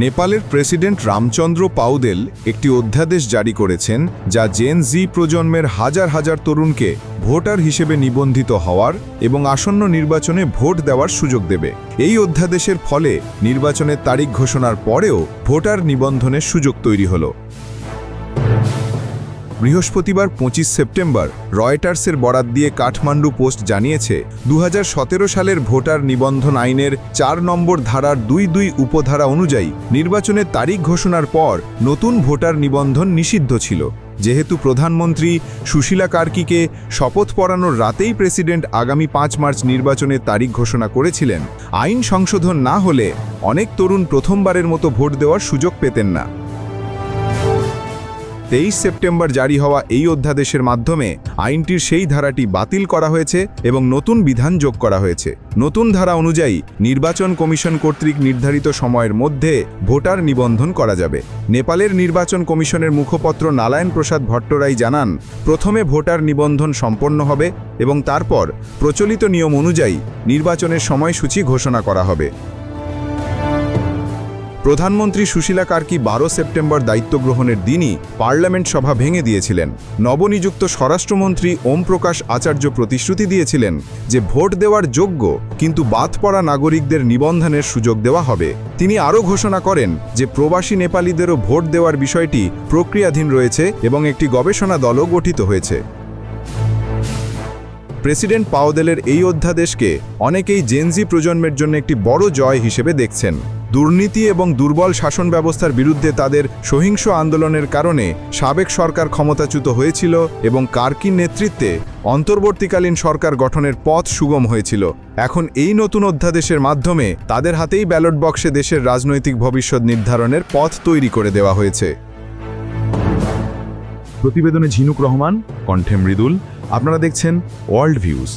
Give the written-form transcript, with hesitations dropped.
নেপালের প্রেসিডেন্ট রামচন্দ্র পাউদেল একটি অধ্যাদেশ জারি করেছেন যা জেন জি প্রজন্মের হাজার হাজার তরুণকে ভোটার হিসেবে নিবন্ধিত হওয়ার এবং আসন্ন নির্বাচনে ভোট দেওয়ার সুযোগ দেবে। এই অধ্যাদেশের ফলে নির্বাচনের তারিখ ঘোষণার পরেও ভোটার নিবন্ধনের সুযোগ তৈরি হল। বৃহস্পতিবার ২৫ সেপ্টেম্বর রয়টার্সের বরাত দিয়ে কাঠমান্ডু পোস্ট জানিয়েছে ২০১৭ সালের ভোটার নিবন্ধন আইনের ৪ নম্বর ধারার ২ উপধারা অনুযায়ী নির্বাচনের তারিখ ঘোষণার পর নতুন ভোটার নিবন্ধন নিষিদ্ধ ছিল। যেহেতু প্রধানমন্ত্রী সুশীলা কার্কিকে শপথ পড়ানোর রাতেই প্রেসিডেন্ট আগামী ৫ মার্চ নির্বাচনের তারিখ ঘোষণা করেছিলেন, আইন সংশোধন না হলে অনেক তরুণ প্রথমবারের মতো ভোট দেওয়ার সুযোগ পেতেন না। ২৩ সেপ্টেম্বর জারি হওয়া এই অধ্যাদেশের মাধ্যমে আইনটির সেই ধারাটি বাতিল করা হয়েছে এবং নতুন বিধান যোগ করা হয়েছে। নতুন ধারা অনুযায়ী নির্বাচন কমিশন কর্তৃক নির্ধারিত সময়ের মধ্যে ভোটার নিবন্ধন করা যাবে। নেপালের নির্বাচন কমিশনের মুখপত্র নারায়ণ প্রসাদ ভট্টরাই জানান, প্রথমে ভোটার নিবন্ধন সম্পন্ন হবে এবং তারপর প্রচলিত নিয়ম অনুযায়ী নির্বাচনের সময়সূচি ঘোষণা করা হবে। প্রধানমন্ত্রী সুশীলা কার্কি ১২ সেপ্টেম্বর দায়িত্ব গ্রহণের দিনই পার্লামেন্ট সভা ভেঙে দিয়েছিলেন। নবনিযুক্ত স্বরাষ্ট্রমন্ত্রী ওম প্রকাশ আচার্য প্রতিশ্রুতি দিয়েছিলেন যে ভোট দেওয়ার যোগ্য কিন্তু বাদ পড়া নাগরিকদের নিবন্ধনের সুযোগ দেওয়া হবে। তিনি আরও ঘোষণা করেন যে প্রবাসী নেপালিদেরও ভোট দেওয়ার বিষয়টি প্রক্রিয়াধীন রয়েছে এবং একটি গবেষণা দলও গঠিত হয়েছে। প্রেসিডেন্ট পাউদেলের এই অধ্যাদেশকে অনেকেই জেনজি প্রজন্মের জন্য একটি বড় জয় হিসেবে দেখছেন। দুর্নীতি এবং দুর্বল শাসন ব্যবস্থার বিরুদ্ধে তাদের সহিংস আন্দোলনের কারণে সাবেক সরকার ক্ষমতাচ্যুত হয়েছিল এবং কার্কির নেতৃত্বে অন্তর্বর্তীকালীন সরকার গঠনের পথ সুগম হয়েছিল। এখন এই নতুন অধ্যাদেশের মাধ্যমে তাদের হাতেই ব্যালট বক্সে দেশের রাজনৈতিক ভবিষ্যৎ নির্ধারণের পথ তৈরি করে দেওয়া হয়েছে। প্রতিবেদনে ঝিনুক রহমান, কণ্ঠে মৃদুল। আপনারা দেখছেন ওয়ার্ল্ড ভিউজ।